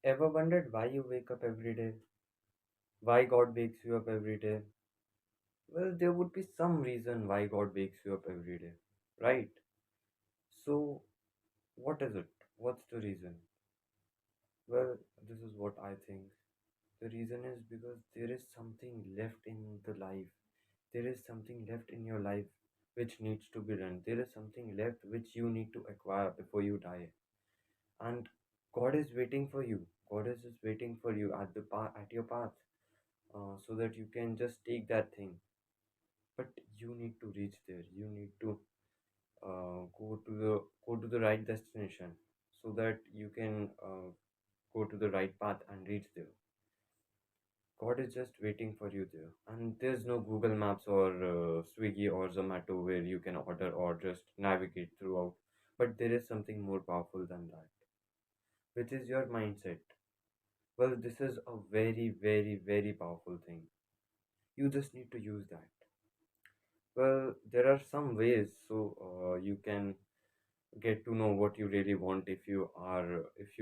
Ever wondered why you wake up every day? Why God wakes you up every day? Well, there would be some reason why God wakes you up every day, right? So, what is it? What's the reason? Well, this is what I think. The reason is because there is something left in the life. There is something left in your life which needs to be done. There is something left which you need to acquire before you die. And God is waiting for you. God is just waiting for you at the at your path, so that you can just take that thing. But you need to reach there. You need to go to the right destination, so that you can go to the right path and reach there. God is just waiting for you there, and there's no Google Maps or Swiggy or Zomato where you can order or just navigate throughout. But there is something more powerful than that, which is your mindset. Well, this is a very, very, very powerful thing. You just need to use that. Well, there are some ways so you can get to know what you really want if you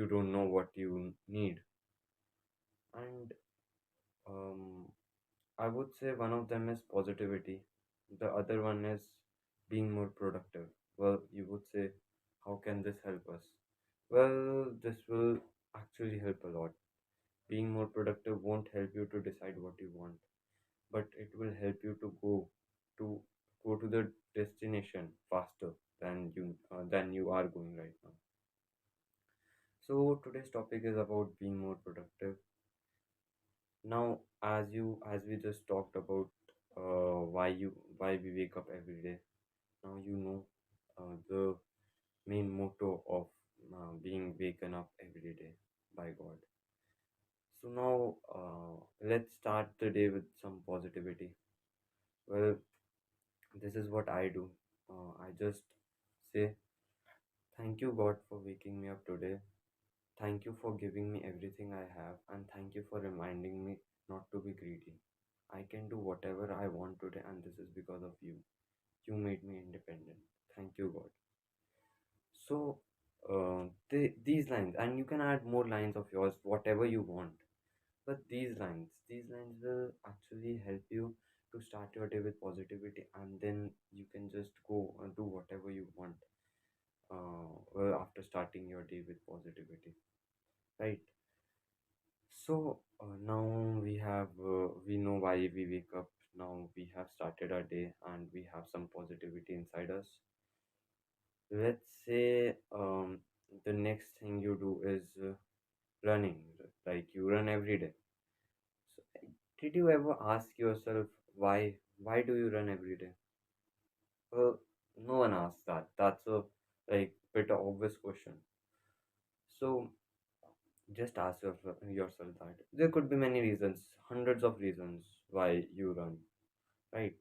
don't know what you need. And um, I would say one of them is positivity. The other one is being more productive. Well, you would say, how can this help us? Well, this will actually help a lot. Being more productive won't help you to decide what you want, but it will help you to go to the destination faster than you are going right now. So today's topic is about being more productive. Now, as we just talked about why we wake up every day. Now you know the main motto of being waken up every day by God. So now let's start the day with some positivity. Well, this is what I do. I just say thank you God for waking me up today. Thank you for giving me everything I have, and thank you for reminding me not to be greedy. I can do whatever I want today, and this is because of you. You made me independent. Thank you, God. So, these lines, and you can add more lines of yours, whatever you want. But these lines will actually help you to start your day with positivity, and then you can just go and do whatever you want. Well, after starting your day with positivity, right? So now we know why we wake up. Now we have started our day and we have some positivity inside us. Let's say the next thing you do is running, like you run every day. So, did you ever ask yourself why do you run every day? Well, no one asks that. That's a like bit of obvious question. So just ask yourself that. There could be many reasons, hundreds of reasons why you run, right?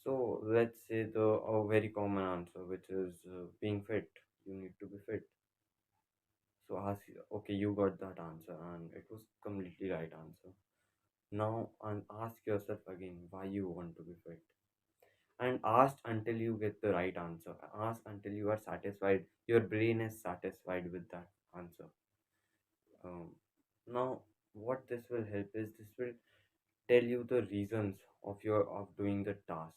So let's say the a very common answer, which is being fit. You need to be fit. So ask, okay, you got that answer, and it was completely right answer. Now, and ask yourself again why you want to be fit, and ask until you get the right answer. Ask until you are satisfied. Your brain is satisfied with that answer. Um, Now, what this will help is this will tell you the reasons of doing the task,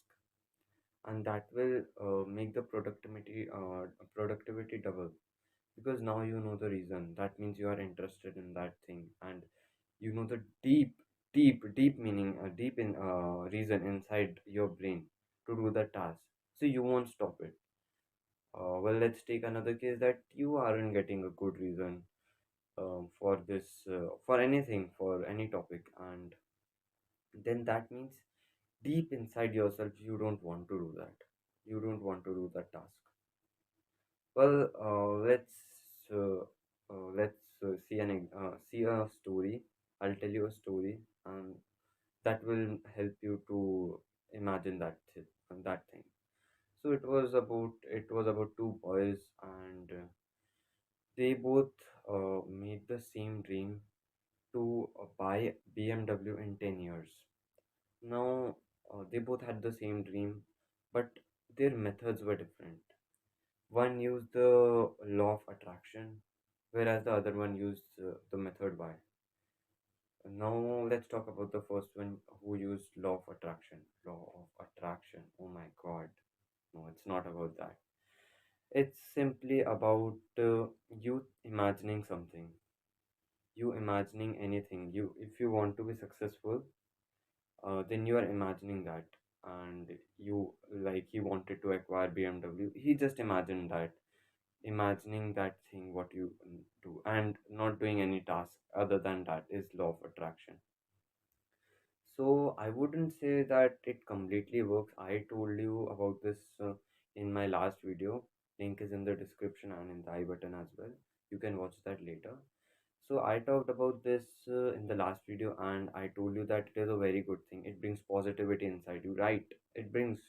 and that will make the productivity double, because now you know the reason. That means you are interested in that thing, and you know the deep meaning, deep in reason inside your brain to do the task, so you won't stop it. Well, let's take another case that you aren't getting a good reason for this, for anything, for any topic, and then that means deep inside yourself you don't want to do that. You don't want to do that task. Well, see a story. I'll tell you a story, and that will help you to imagine that thing. So it was about two boys, and they both made the same dream to buy BMW in 10 years. Now they both had the same dream, but their methods were different. One used the law of attraction, whereas the other one used the method why. Now let's talk about the first one who used law of attraction. Law of attraction. Oh my god. No, it's not about that. It's simply about you imagining something. You imagining anything. You, if you want to be successful, then you are imagining that. And you, like, he wanted to acquire BMW. He just imagined that, imagining that thing what you do, and not doing any task other than that is law of attraction. So I wouldn't say that it completely works. I told you about this in my last video. Link is in the description and in the I button as well. You can watch that later. So I talked about this in the last video, and I told you that it is a very good thing. It brings positivity inside you, right? It brings,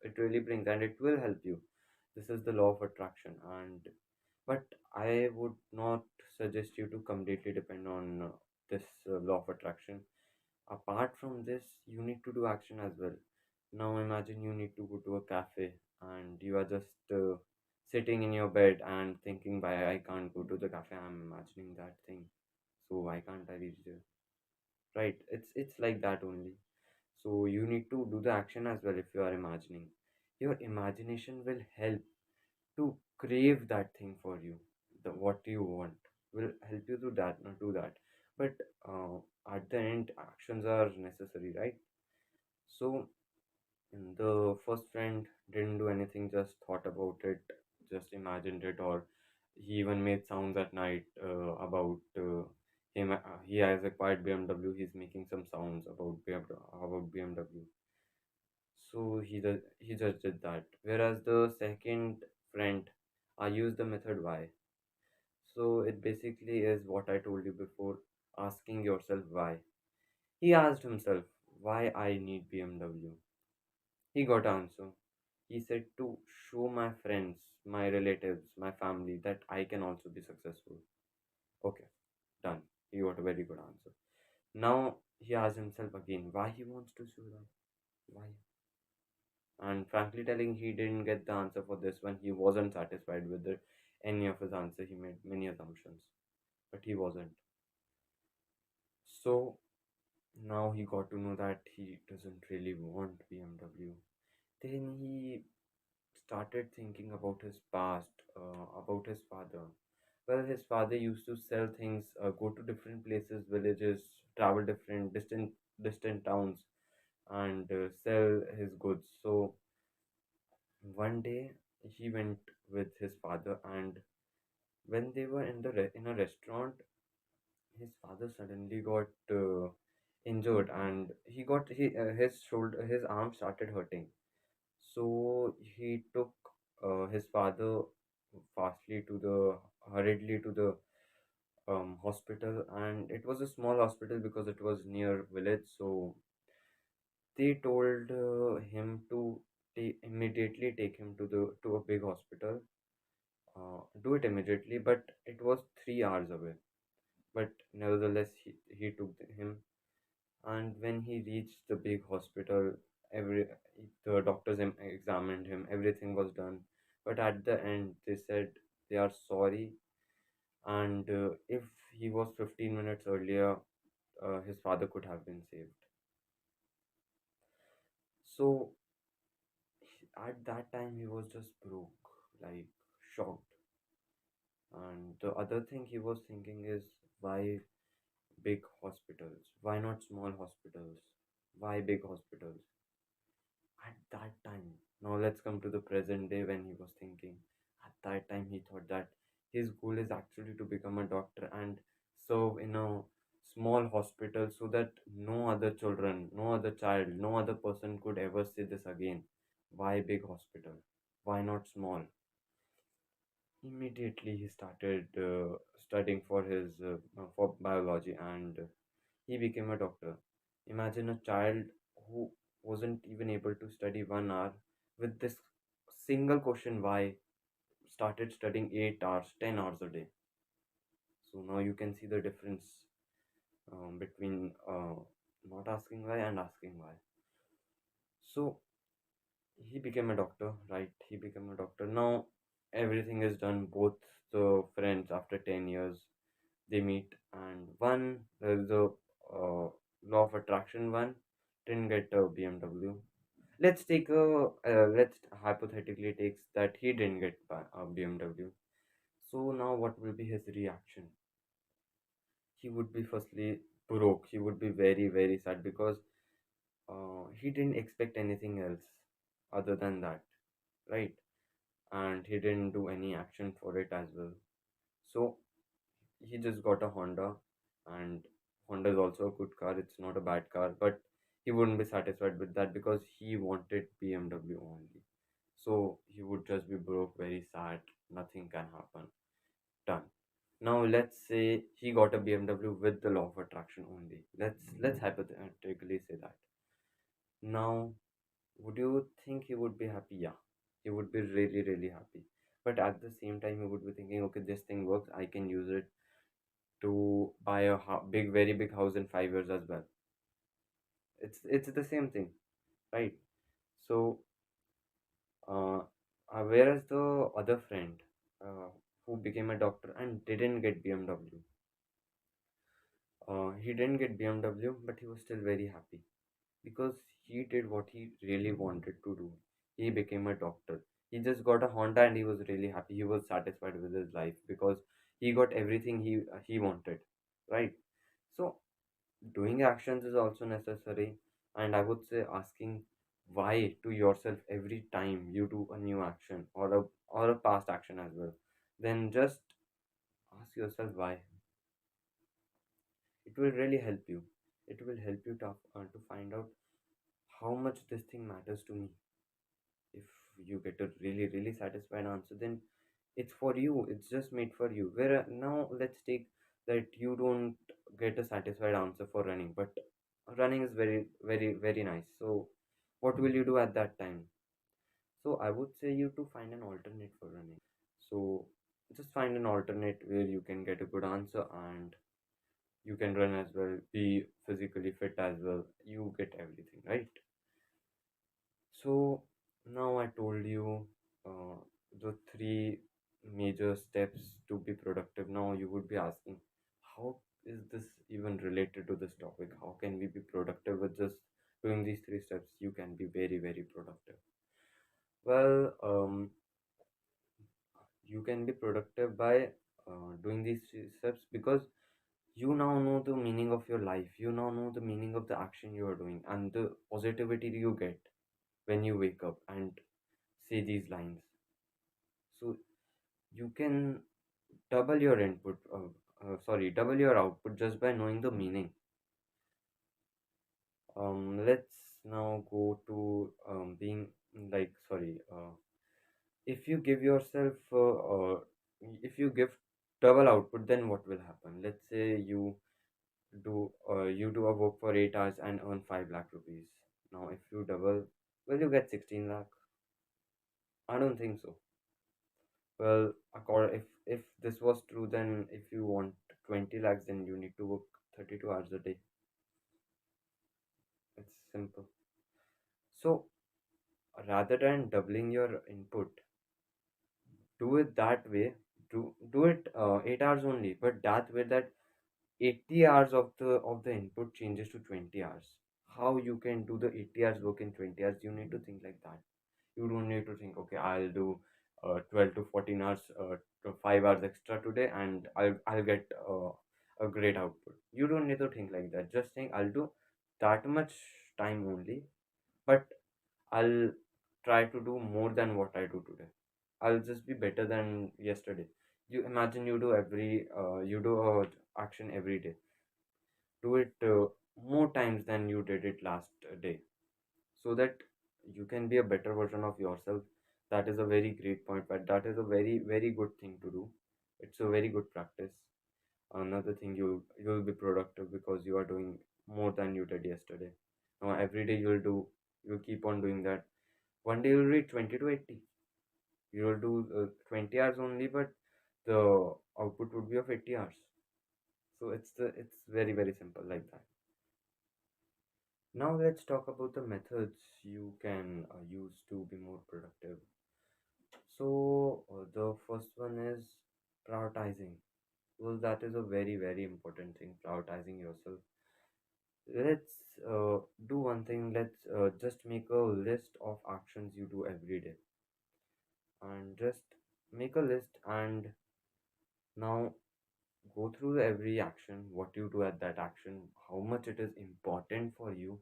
it really brings, and it will help you. This is the law of attraction, and but I would not suggest you to completely depend on this law of attraction. Apart from this, you need to do action as well. Now imagine you need to go to a cafe and you are just sitting in your bed and thinking, why I can't go to the cafe, I'm imagining that thing, so why can't I reach there, right? It's like that only. So you need to do the action as well. If you are imagining, your imagination will help to crave that thing for you. The what you want will help you to that, not do that. But uh, at the end, actions are necessary, right? So the first friend didn't do anything, just thought about it, just imagined it, or he even made sounds at night about him. He has acquired BMW. He's making some sounds about BMW. So he just did that. Whereas the second friend, I used the method why. So it basically is what I told you before, asking yourself why. He asked himself why I need BMW. He got answer. He said to show my friends, my relatives, my family that I can also be successful. Okay, done. He got a very good answer. Now he asked himself again why he wants to show that. Why? And frankly telling, he didn't get the answer for this one. He wasn't satisfied with any of his answer. He made many assumptions, but he wasn't. So now he got to know that he doesn't really want BMW. Then he started thinking about his past, about his father. Well, his father used to sell things, go to different places, villages, travel distant towns, and sell his goods. So one day he went with his father, and when they were in in a restaurant, his father suddenly got injured, and his arm started hurting. So he took his father fastly to the hurriedly to the hospital, and it was a small hospital because it was near village. So they told him to immediately take him to the to a big hospital. Do it immediately, but it was 3 hours away. But nevertheless, he took him, and when he reached the big hospital, every the doctors examined him, everything was done, but at the end they said they are sorry, and if he was 15 minutes earlier, his father could have been saved. So at that time he was just broke, like shocked. And the other thing he was thinking is, why big hospitals, why not small hospitals, why big hospitals at that time? Now let's come to the present day. When he was thinking, at that time he thought that his goal is actually to become a doctor and serve in a small hospital, so that no other children, no other child, no other person could ever say this again. Why big hospital, why not small? Immediately he started studying for his for biology, and he became a doctor. Imagine a child who wasn't even able to study 1 hour, with this single question why, started studying 8 hours, 10 hours a day. So now you can see the difference between not asking why and asking why. So he became a doctor, right? He became a doctor. Now Everything is done. Both the friends, after 10 years, they meet, and one, there's the law of attraction one, didn't get a BMW. Let's take let's hypothetically takes that he didn't get a BMW. So now what will be his reaction? He would be firstly broke. He would be very, very sad because he didn't expect anything else other than that, right? And he didn't do any action for it as well. So he just got a Honda, and Honda is also a good car. It's not a bad car, but he wouldn't be satisfied with that because he wanted BMW only. So he would just be broke, very sad. Nothing can happen. Done. Now let's say he got a BMW with the law of attraction only. Let's hypothetically say that. Now, would you think he would be happy? Yeah, he would be really, really happy. But at the same time, he would be thinking, okay, this thing works. I can use it to buy a big, very big house in 5 years as well. It's the same thing, right? So, uh, whereas the other friend, who became a doctor and didn't get BMW, he didn't get BMW, but he was still very happy because he did what he really wanted to do. He became a doctor. He just got a Honda and he was really happy. He was satisfied with his life because he got everything he wanted, right? So doing actions is also necessary, and I would say asking why to yourself every time you do a new action or a past action as well. Then just ask yourself why. It will really help you. It will help you to find out how much this thing matters to me. If you get a really, really satisfied answer, then it's for you. It's just made for you. Where now let's take that you don't get a satisfied answer for running, but running is very, very, very nice. So what will you do at that time? So I would say you to find an alternate for running. So just find an alternate where you can get a good answer and you can run as well, be physically fit as well. You get everything, right? So now I told you uh, the three major steps to be productive. Now you would be asking, how is this even related to this topic? How can we be productive with just doing these three steps? You can be very, very productive. Well, you can be productive by doing these three steps because you now know the meaning of your life. You now know the meaning of the action you are doing and the positivity you get when you wake up and say these lines. So you can double your double your output just by knowing the meaning. Let's now go to being like, if you give yourself, if you give double output, then what will happen? Let's say you do a work for 8 hours and earn 5 lakh rupees. Now, if you double, will you get 16 lakh? I don't think so. Well, if this was true, then if you want 20 lakhs, then you need to work 32 hours a day. It's simple. So rather than doubling your input, do it that way. Do it 8 hours only, but that way that 80 hours of the input changes to 20 hours. How you can do the 80 hours work in 20 hours? You need to think like that. You don't need to think, okay, I'll do 12 to 14 hours, to 5 hours extra today, and I'll get a great output. You don't need to think like that. Just think, I'll do that much time only, but I'll try to do more than what I do today. I'll just be better than yesterday. You imagine you do a action every day. Do it more times than you did it last day, so that you can be a better version of yourself. That is a very great point, but that is a very, very good thing to do. It's a very good practice. Another thing, you'll be productive because you are doing more than you did yesterday. Now every day you'll keep on doing that. One day you'll reach 20 to 80. You will do 20 hours only, but the output would be of 80 hours. So it's very, very simple like that. Now let's talk about the methods you can use to be more productive. So the first one is prioritizing. Well, that is a very, very important thing, prioritizing yourself. Let's do one thing. Let's just make a list of actions you do every day, and just make a list and now go through every action, what you do at that action, how much it is important for you,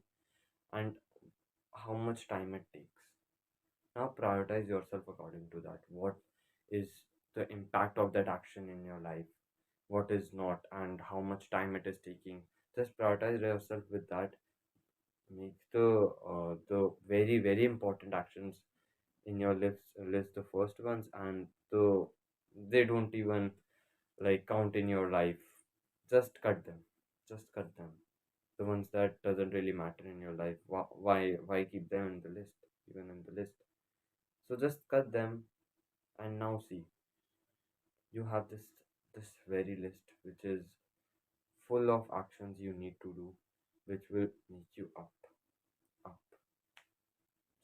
and how much time it takes. Now prioritize yourself according to that. What is the impact of that action in your life? What is not, and how much time it is taking? Just prioritize yourself with that. Make the very, very important actions in your list the first ones, and they don't even like count in your life. Just cut them. Just cut them. The ones that doesn't really matter in your life. Why keep them in the list, even in the list? So just cut them, and now see, you have this very list which is full of actions you need to do, which will make you up.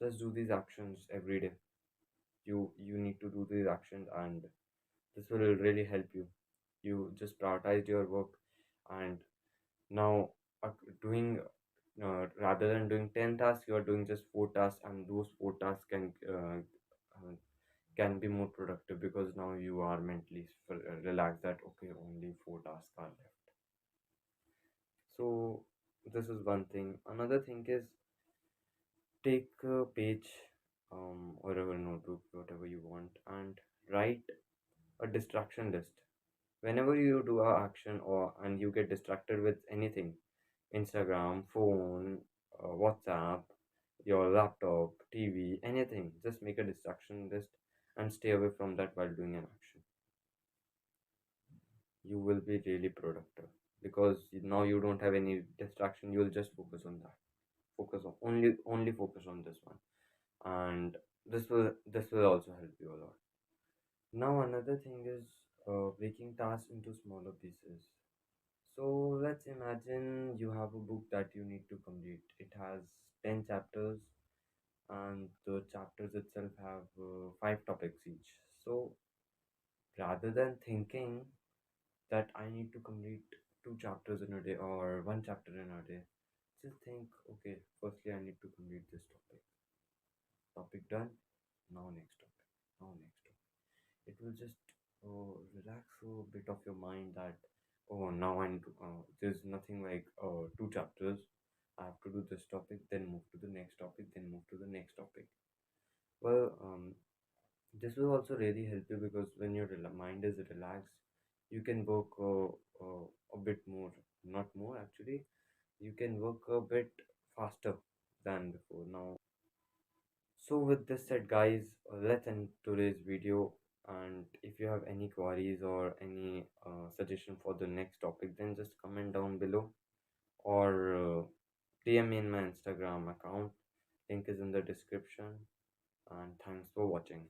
Just do these actions every day. You need to do these actions, and this will really help you. You just prioritize your work, and now doing rather than doing 10 tasks, you are doing just 4 tasks, and those 4 tasks can be more productive because now you are mentally relaxed that okay, only 4 tasks are left. So this is one thing. Another thing is, take a page or a notebook, whatever you want, and write a distraction list. Whenever you do a action or and you get distracted with anything, Instagram, phone, WhatsApp, your laptop, TV, anything, just make a distraction list and stay away from that while doing an action. You will be really productive because now you don't have any distraction. You'll just focus on that. Focus on only focus on this one, and this will also help you a lot. Now another thing is breaking tasks into smaller pieces. So let's imagine you have a book that you need to complete. It has 10 chapters, and the chapters itself have 5 topics each. So rather than thinking that I need to complete 2 chapters in a day or 1 chapter in a day, just think, okay, firstly I need to complete this topic. Topic done, now next topic, now next topic. It will just relax a bit of your mind that oh now there's nothing like 2 chapters. I have to do this topic, then move to the next topic, then move to the next topic. Well, this will also really help you because when your mind is relaxed, you can work a bit more, not more actually. You can work a bit faster than before now. So with this said, guys, let's end today's video. And if you have any queries or any suggestion for the next topic, then just comment down below or DM me in my Instagram account. Link is in the description. And thanks for watching.